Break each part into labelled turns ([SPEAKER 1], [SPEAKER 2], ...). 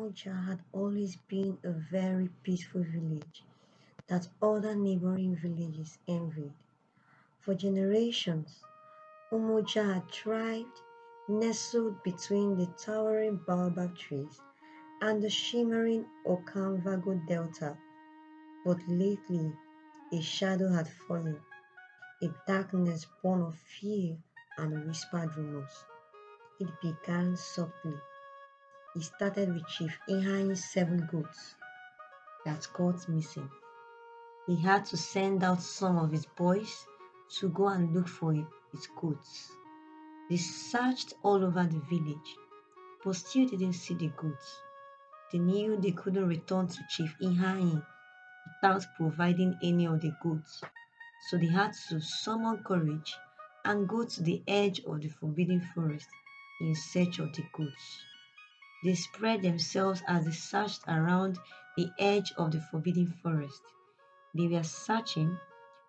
[SPEAKER 1] Umoja had always been a very peaceful village that other neighboring villages envied. For generations, Umoja had thrived, nestled between the towering baobab trees and the shimmering Okamvago Delta. But lately, a shadow had fallen, a darkness born of fear and whispered rumors. It began softly. It started with Chief Ihanyi's 7 goats that got missing. He had to send out some of his boys to go and look for his goats. They searched all over the village, but still didn't see the goats. They knew they couldn't return to Chief Ihanyi without providing any of the goats, so they had to summon courage and go to the edge of the forbidden forest in search of the goats. They spread themselves as they searched around the edge of the forbidden forest. They were searching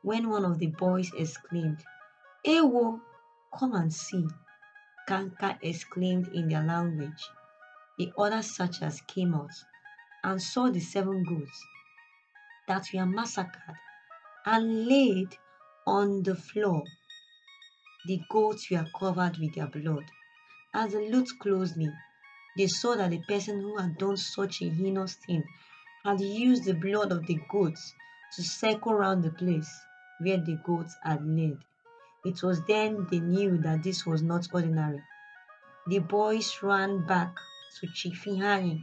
[SPEAKER 1] when one of the boys exclaimed, Ewo, come and see. Kanka exclaimed in their language. The other searchers came out and saw the 7 goats that were massacred and laid on the floor. The goats were covered with their blood. As they looked closely, they saw that the person who had done such a heinous thing had used the blood of the goats to circle round the place where the goats had laid. It was then they knew that this was not ordinary. The boys ran back to Chief Ihani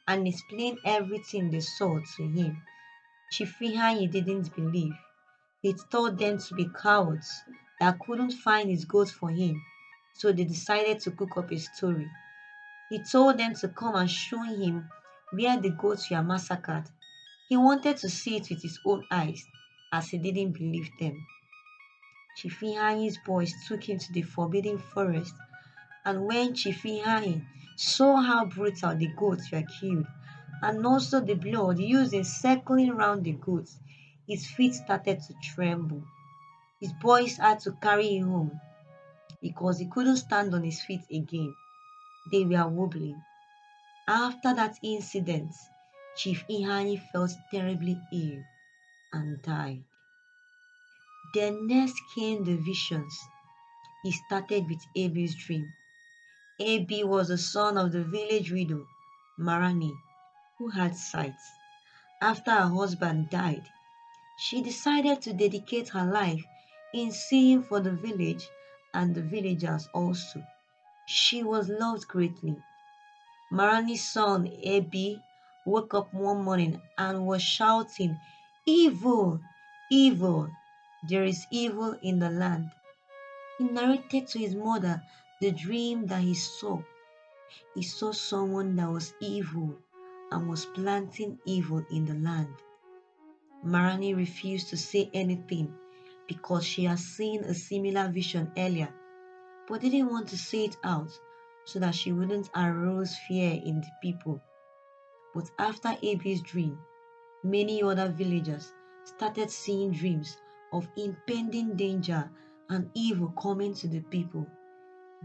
[SPEAKER 1] and explained everything they saw to him. Chief Ihani didn't believe. He told them to be cowards that couldn't find his goats for him, so they decided to cook up a story. He told them to come and show him where the goats were massacred. He wanted to see it with his own eyes, as he didn't believe them. Chifihanyi's boys took him to the forbidden forest, and when Chifihanyi saw how brutal the goats were killed, and also the blood used in circling round the goats, his feet started to tremble. His boys had to carry him home because he couldn't stand on his feet again. They were wobbling. After that incident, Chief Ihani felt terribly ill and died. Then next came the visions. He started with Abi's dream. Abi was the son of the village widow, Marani, who had sight. After her husband died, she decided to dedicate her life in seeing for the village and the villagers also. She was loved greatly. Marani's son Abi woke up one morning and was shouting, Evil! Evil! There is evil in the land. He narrated to his mother the dream that he saw. He saw someone that was evil and was planting evil in the land. Marani refused to say anything because she had seen a similar vision earlier, but didn't want to say it out so that she wouldn't arouse fear in the people. But after Abi's dream, many other villagers started seeing dreams of impending danger and evil coming to the people.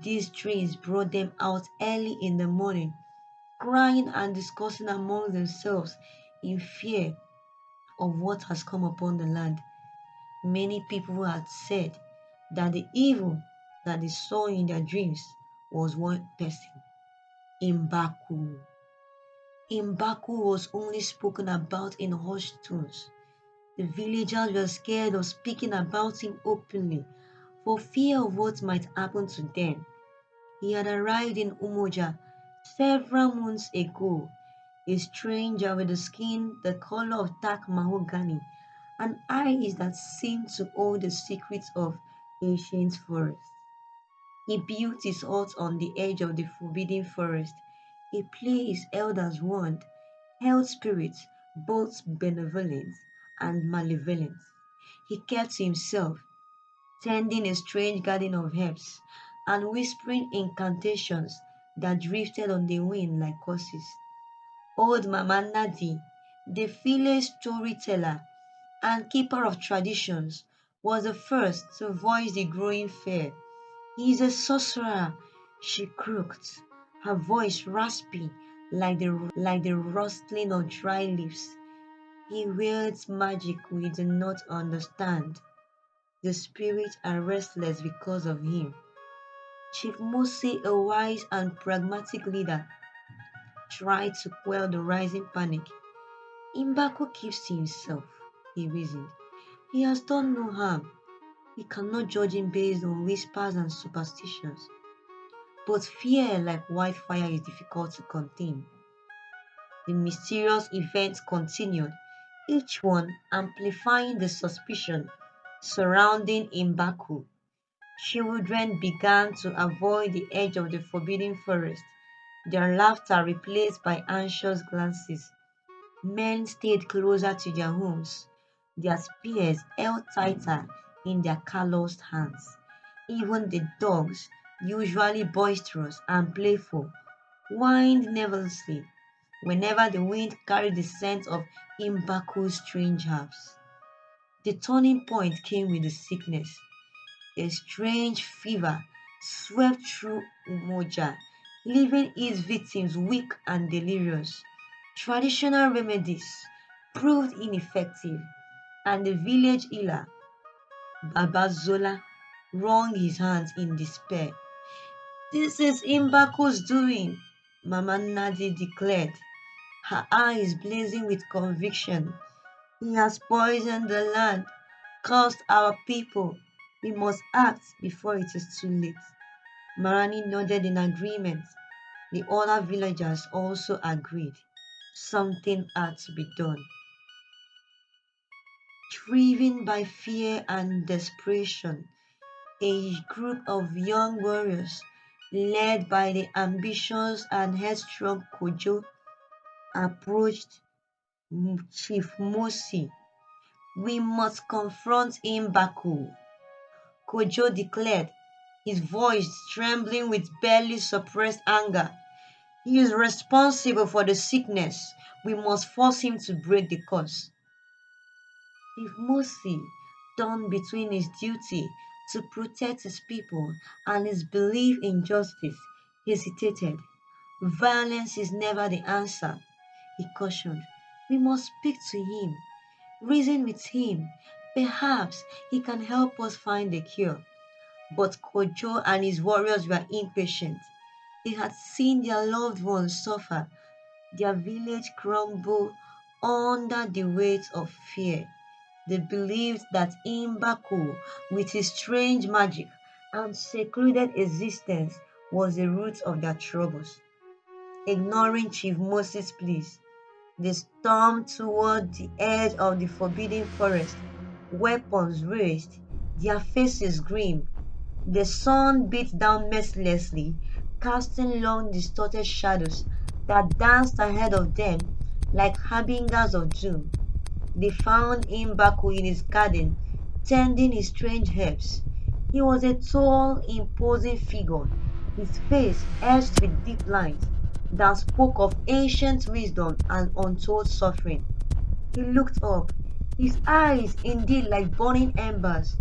[SPEAKER 1] These dreams brought them out early in the morning, crying and discussing among themselves in fear of what has come upon the land. Many people had said that the evil that they saw in their dreams was one person, Imbaku. Imbaku was only spoken about in hushed tones. The villagers were scared of speaking about him openly for fear of what might happen to them. He had arrived in Umoja several months ago, a stranger with a skin the color of dark mahogany and eyes that seemed to hold the secrets of ancient forests. He built his hut on the edge of the forbidden forest, a place elders warned held spirits both benevolent and malevolent. He kept to himself, tending a strange garden of herbs and whispering incantations that drifted on the wind like curses. Old Mama Nadi, the village storyteller and keeper of traditions, was the first to voice the growing fear. He is a sorcerer, she croaked, her voice raspy like the rustling of dry leaves. He wields magic we do not understand. The spirits are restless because of him. Chief Mose, a wise and pragmatic leader, tried to quell the rising panic. Mbako keeps to himself, he reasoned. He has done no harm. We cannot judge him based on whispers and superstitions. But fear, like wildfire, is difficult to contain. The mysterious events continued, each one amplifying the suspicion surrounding Mbako. Children began to avoid the edge of the forbidden forest, their laughter replaced by anxious glances. Men stayed closer to their homes, their spears held tighter in their calloused hands. Even the dogs, usually boisterous and playful, whined nervously whenever the wind carried the scent of Imbaku's strange herbs. The turning point came with the sickness. A strange fever swept through Umoja, leaving its victims weak and delirious. Traditional remedies proved ineffective, and the village healer, Baba Zola, wrung his hands in despair. This is Imbaku's doing, Mama Nadi declared, her eyes blazing with conviction. He has poisoned the land, cursed our people. We must act before it is too late. Marani nodded in agreement. The other villagers also agreed. Something had to be done. Driven by fear and desperation, a group of young warriors, led by the ambitious and headstrong Kojo, approached Chief Mosi. We must confront Imbaku, Kojo declared, his voice trembling with barely suppressed anger. He is responsible for the sickness. We must force him to break the curse. If Mosi, torn between his duty to protect his people and his belief in justice, hesitated. Violence is never the answer, he cautioned. We must speak to him, reason with him. Perhaps he can help us find a cure. But Kojo and his warriors were impatient. They had seen their loved ones suffer, their village crumble under the weight of fear. They believed that Imbaku, with his strange magic and secluded existence, was the root of their troubles. Ignoring Chief Moses' pleas, they stormed toward the edge of the forbidden forest, weapons raised, their faces grim. The sun beat down mercilessly, casting long distorted shadows that danced ahead of them like harbingers of doom. They found Imbaku in his garden, tending his strange herbs. He was a tall, imposing figure, his face etched with deep lines that spoke of ancient wisdom and untold suffering. He looked up, his eyes indeed like burning embers,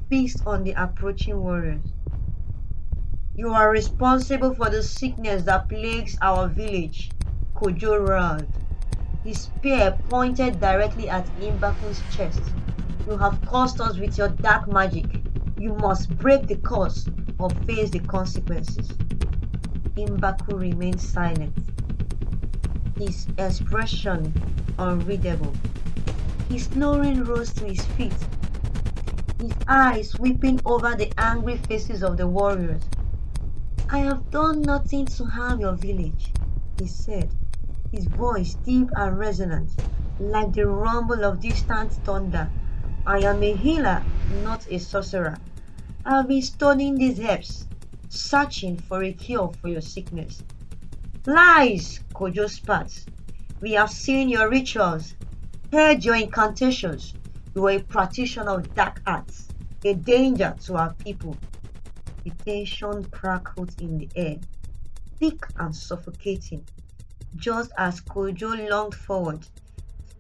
[SPEAKER 1] fixed on the approaching warriors. You are responsible for the sickness that plagues our village, Kojo roared. His spear pointed directly at Imbaku's chest. You have cursed us with your dark magic. You must break the curse or face the consequences. Imbaku remained silent, his expression unreadable. He slowly rose to his feet, his eyes sweeping over the angry faces of the warriors. I have done nothing to harm your village, he said, his voice deep and resonant, like the rumble of distant thunder. I am a healer, not a sorcerer. I have been studying these herbs, searching for a cure for your sickness. Lies, Kojo spat. We have seen your rituals, heard your incantations. You are a practitioner of dark arts, a danger to our people. The tension crackled in the air, thick and suffocating. Just as Kojo lunged forward,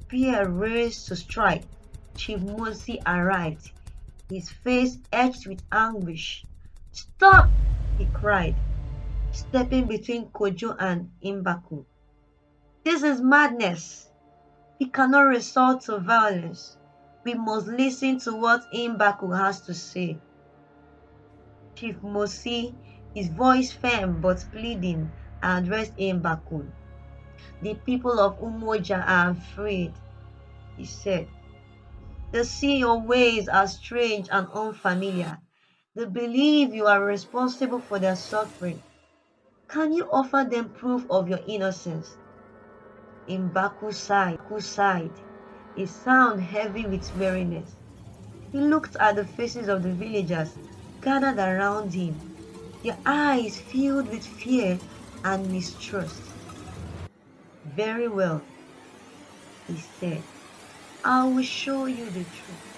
[SPEAKER 1] spear raised to strike, Chief Mosi arrived, his face etched with anguish. Stop! He cried, stepping between Kojo and Imbaku. This is madness. We cannot resort to violence. We must listen to what Mbaku has to say. Chief Mosi, his voice firm but pleading, addressed Mbaku. The people of Umoja are afraid, he said. They see your ways as strange and unfamiliar. They believe you are responsible for their suffering. Can you offer them proof of your innocence? Mbaku sighed, a sound heavy with weariness. He looked at the faces of the villagers gathered around him, their eyes filled with fear and mistrust. Very well, he said. I will show you the truth.